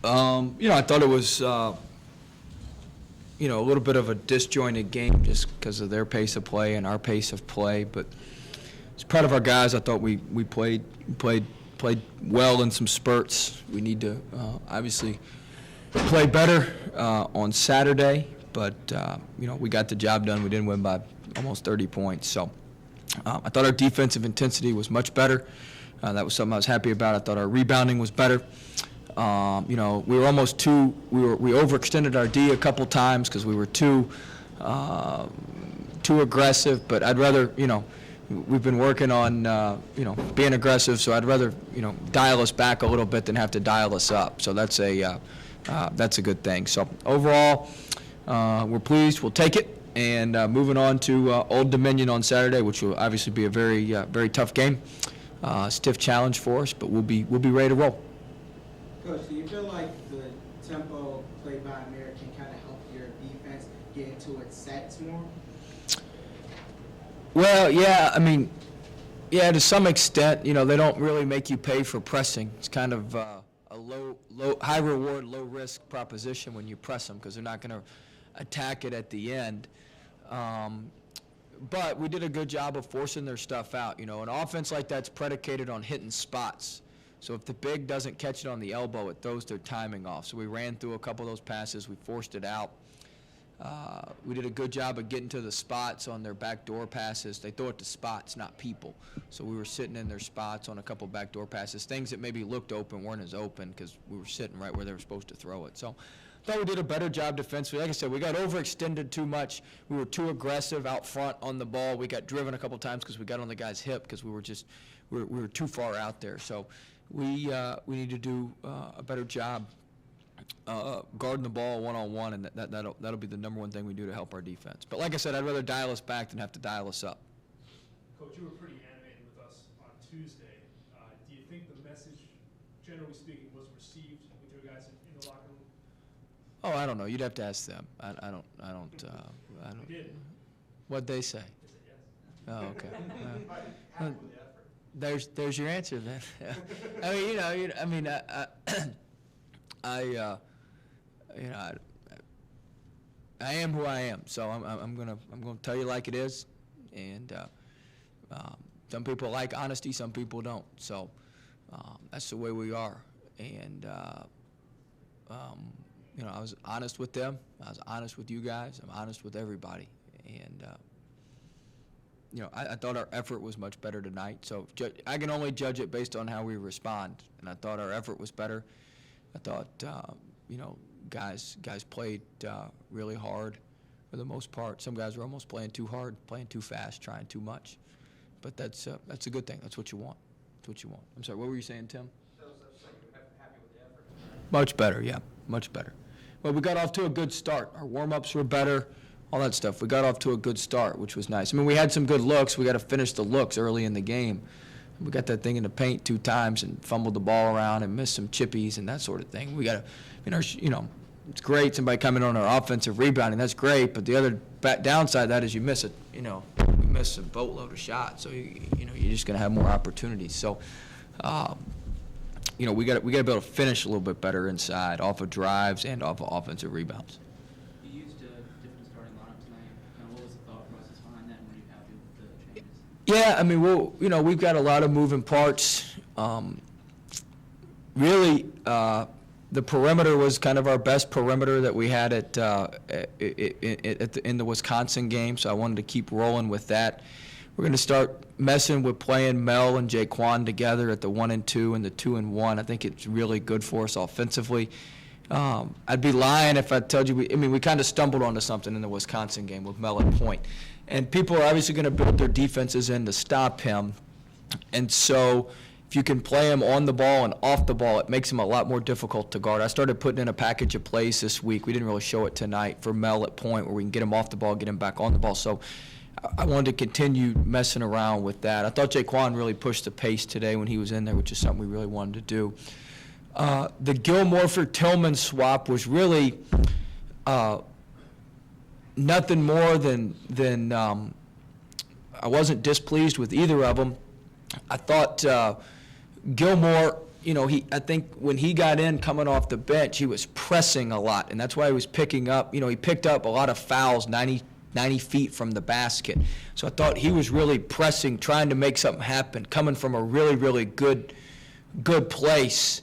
I thought it was, a little bit of a disjointed game just because of their pace of play and our pace of play. But as proud of our guys, I thought we played well in some spurts. We need to obviously play better on Saturday, but we got the job done. We didn't win by almost 30 points. So I thought our defensive intensity was much better. That was something I was happy about. I thought our rebounding was better. We were almost we overextended our D a couple times because we were too aggressive, but I'd rather, we've been working on, being aggressive, so I'd rather, dial us back a little bit than have to dial us up. So that's a good thing. So overall, we're pleased. We'll take it. And moving on to Old Dominion on Saturday, which will obviously be a very, very tough game. Stiff challenge for us, but we'll be ready to roll. Coach, do you feel like the tempo played by Amir can kind of help your defense get into its sets more? Well, yeah, to some extent, they don't really make you pay for pressing. It's kind of a high reward, low risk proposition when you press them because they're not going to attack it at the end. But we did a good job of forcing their stuff out. An offense like that's predicated on hitting spots. So if the big doesn't catch it on the elbow, it throws their timing off. So we ran through a couple of those passes. We forced it out. We did a good job of getting to the spots on their backdoor passes. They throw it to spots, not people. So we were sitting in their spots on a couple backdoor passes. Things that maybe looked open weren't as open because we were sitting right where they were supposed to throw it. So I thought we did a better job defensively. Like I said, we got overextended too much. We were too aggressive out front on the ball. We got driven a couple times because we got on the guy's hip because we were too far out there. So we need to do a better job guarding the ball one-on-one, and that'll be the number one thing we do to help our defense. But like I said, I'd rather dial us back than have to dial us up. Coach, you were pretty animated with us on Tuesday. Do you think the message, generally speaking, was received with your guys in the locker room? Oh, I don't know. You'd have to ask them. I don't. We did. What'd they say? They said yes. Oh, okay. Happy with the effort. There's your answer then. I am who I am, so I'm gonna tell you like it is, and some people like honesty, some people don't. So that's the way we are, and I was honest with them. I was honest with you guys. I'm honest with everybody, and I thought our effort was much better tonight. So I can only judge it based on how we respond, and I thought our effort was better. I thought, guys played really hard for the most part. Some guys were almost playing too hard, playing too fast, trying too much. But that's a good thing. That's what you want. That's what you want. I'm sorry, what were you saying, Tim? So you're happy with the effort? Much better, yeah, much better. Well, we got off to a good start. Our warm-ups were better, all that stuff. We got off to a good start, which was nice. We had some good looks. We got to finish the looks early in the game. We got that thing in the paint 2 times and fumbled the ball around and missed some chippies and that sort of thing. We got to, it's great somebody coming on our offensive rebounding. That's great, but the other downside of that is you miss it. You miss a boatload of shots, so you're just going to have more opportunities. So, we got to be able to finish a little bit better inside, off of drives and off of offensive rebounds. You used a different starting lineup tonight. What was the thought process behind that, and were you happy with the changes? Yeah, we've got a lot of moving parts. Really, the perimeter was kind of our best perimeter that we had in the Wisconsin game, so I wanted to keep rolling with that. We're going to start messing with playing Mel and Jaquan together at the 1 and 2 and the 2 and 1. I think it's really good for us offensively. I'd be lying if I told you we kind of stumbled onto something in the Wisconsin game with Mel at point. And people are obviously going to build their defenses in to stop him. And so if you can play him on the ball and off the ball, it makes him a lot more difficult to guard. I started putting in a package of plays this week. We didn't really show it tonight for Mel at point where we can get him off the ball, get him back on the ball. So I wanted to continue messing around with that. I thought Jaquan really pushed the pace today when he was in there, which is something we really wanted to do. The Gilmore for Tillman swap was really nothing more than I wasn't displeased with either of them. I thought Gilmore you know, I think when he got in coming off the bench, he was pressing a lot, and that's why he was picking up, you know, he picked up a lot of fouls 90 feet from the basket. So I thought he was really pressing, trying to make something happen, coming from a really, really good place.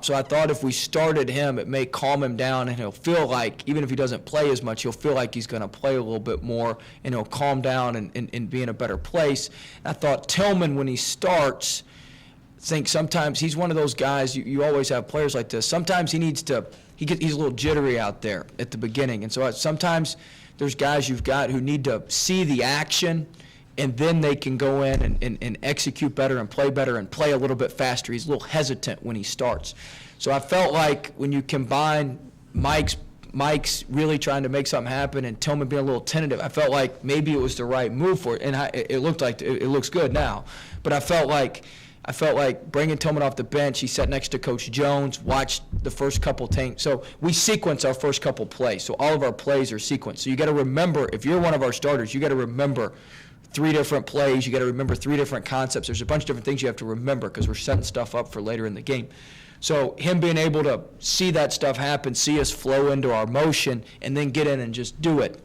So I thought if we started him, it may calm him down, and he'll feel like, even if he doesn't play as much, he'll feel like he's going to play a little bit more, and he'll calm down and be in a better place. And I thought Tillman, when he starts, think sometimes he's one of those guys, you always have players like this. Sometimes he's a little jittery out there at the beginning. And so sometimes there's guys you've got who need to see the action, and then they can go in and execute better and play a little bit faster. He's a little hesitant when he starts. So I felt like when you combine Mike's really trying to make something happen and Tillman being a little tentative, I felt like maybe it was the right move for it. And it looked like it looks good now. But I felt like bringing Tillman off the bench, he sat next to Coach Jones, watched the first couple tanks. So we sequence our first couple plays. So all of our plays are sequenced. So you got to remember, if you're one of our starters, you got to remember 3 different plays. You got to remember 3 different concepts. There's a bunch of different things you have to remember because we're setting stuff up for later in the game. So him being able to see that stuff happen, see us flow into our motion, and then get in and just do it,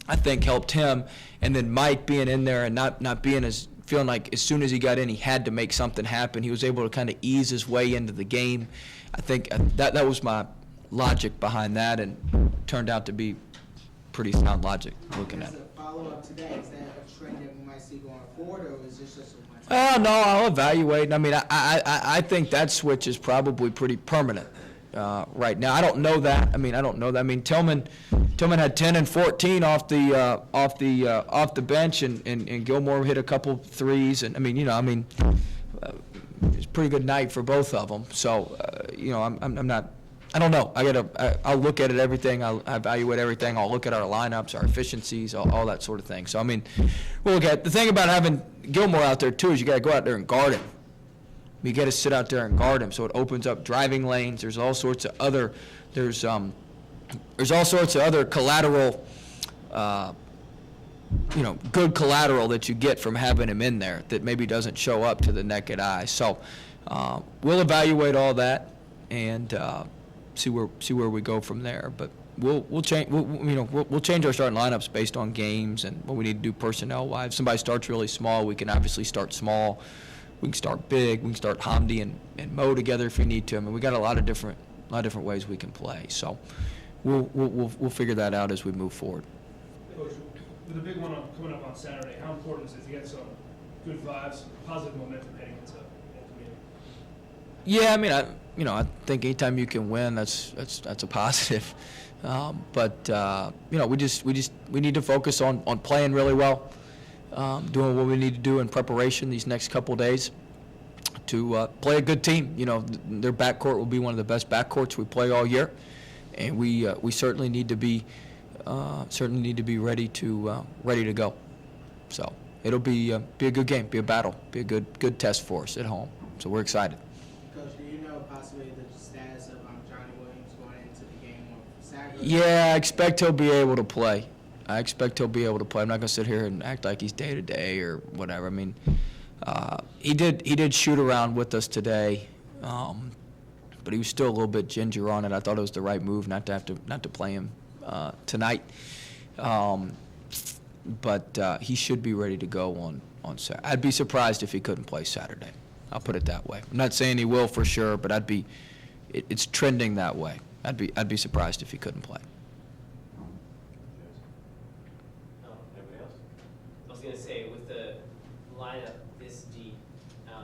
I think helped him. And then Mike being in there and not being feeling like as soon as he got in, he had to make something happen. He was able to kind of ease his way into the game. I think that was my logic behind that, and turned out to be pretty sound logic looking at As it. a follow-up to that, is that a trend that we might see going forward, or is this just a one-time? No, I'll evaluate. I mean, I think that switch is probably pretty permanent right now. I don't know that. I mean, Tillman had 10 and 14 off the bench, and Gilmore hit a couple threes, and it's a pretty good night for both of them. So, I'm not. I don't know. I'll look at it, everything. I'll evaluate everything. I'll look at our lineups, our efficiencies, all that sort of thing. So, we'll look at the thing about having Gilmore out there too is you got to go out there and guard him. You got to sit out there and guard him, so it opens up driving lanes. There's all sorts of other collateral, good collateral that you get from having him in there that maybe doesn't show up to the naked eye. So we'll evaluate all that and see where we go from there. But we'll change we'll change our starting lineups based on games and what we need to do personnel-wise. If somebody starts really small, we can obviously start small. We can start big. We can start Hamdi and Mo together if we need to. We got a lot of different ways we can play. So we'll figure that out as we move forward. Coach, with the big one coming up on Saturday, how important is it to get some good vibes, positive momentum heading into the meeting? Yeah, I think anytime you can win, that's a positive. We need to focus on playing really well. Doing what we need to do in preparation these next couple of days to play a good team. Their backcourt will be one of the best backcourts we play all year, and we certainly need to be ready to go. So it'll be a good game, be a battle, be a good test for us at home. So we're excited. Coach, do you know possibly the status of Johnny Williams going into the game on Saturday? Yeah, I expect he'll be able to play. I'm not going to sit here and act like he's day-to-day or whatever. He did shoot around with us today, but he was still a little bit ginger on it. I thought it was the right move not to play him tonight. But he should be ready to go on Saturday. I'd be surprised if he couldn't play Saturday. I'll put it that way. I'm not saying he will for sure, but it's trending that way. I'd be surprised if he couldn't play. Anybody else? I was going to say, with the lineup this deep, and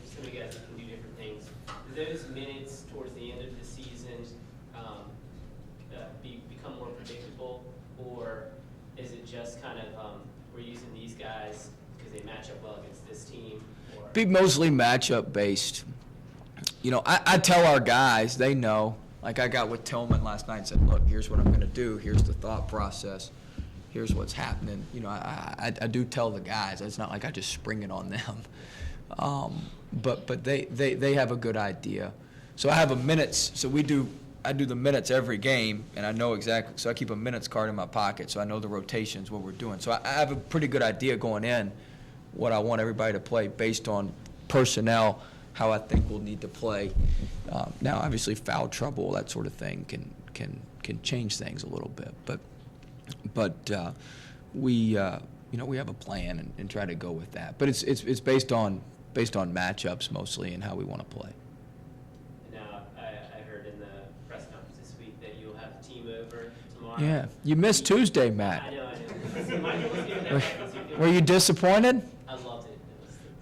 so many guys that can do different things, do those minutes towards the end of the season become more predictable, or is it just kind of we're using these guys because they match up well against this team? Or? Be mostly matchup based. I tell our guys, they know. Like I got with Tillman last night and said, look, here's what I'm going to do. Here's the thought process. Here's what's happening. I do tell the guys. It's not like I just spring it on them. But they have a good idea. So I have a minutes. So I do the minutes every game, and I know exactly. So I keep a minutes card in my pocket, so I know the rotations, what we're doing. So I have a pretty good idea going in what I want everybody to play based on personnel how I think we'll need to play. Now, obviously, foul trouble, that sort of thing, can change things a little bit. But we have a plan and try to go with that. But it's based on matchups mostly and how we want to play. Now, I heard in the press conference this week that you'll have the team over tomorrow. Yeah, you missed Tuesday, Matt. I know. Michael was doing that. Were you disappointed? I loved it.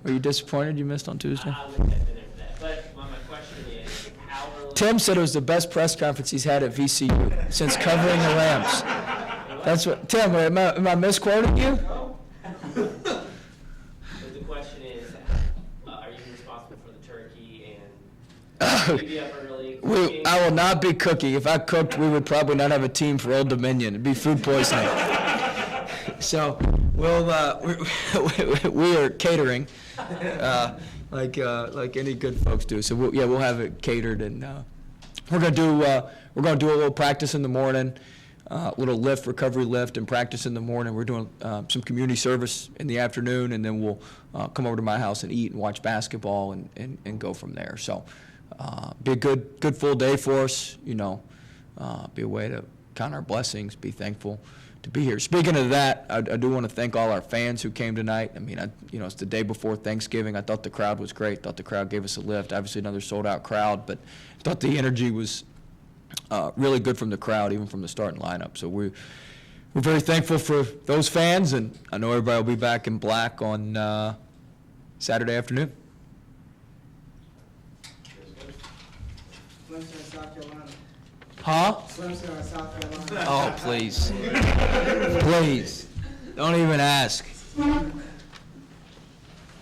Were you disappointed you missed on Tuesday? I wouldn't have been there for that. But my question is, how early? Tim said it was the best press conference he's had at VCU since covering the Rams. That's what, Tim, am I misquoting you? But the question is, are you responsible for the turkey and will you be up early cooking? I will not be cooking. If I cooked, we would probably not have a team for Old Dominion. It'd be food poisoning. So we are catering, like any good folks do. So we'll have it catered, and we're gonna do a little practice in the morning, little recovery lift, and practice in the morning. We're doing some community service in the afternoon, and then we'll come over to my house and eat and watch basketball and go from there. So be a good full day for us. Be a way to count our blessings, be thankful to be here. Speaking of that, I do want to thank all our fans who came tonight. I mean, it's the day before Thanksgiving. I thought the crowd was great. Thought the crowd gave us a lift. Obviously, another sold-out crowd, but I thought the energy was really good from the crowd, even from the starting lineup. So we're very thankful for those fans, and I know everybody will be back in black on Saturday afternoon. Clemson, South Carolina. Huh? Clemson, South Carolina. Oh, please. Please. Don't even ask.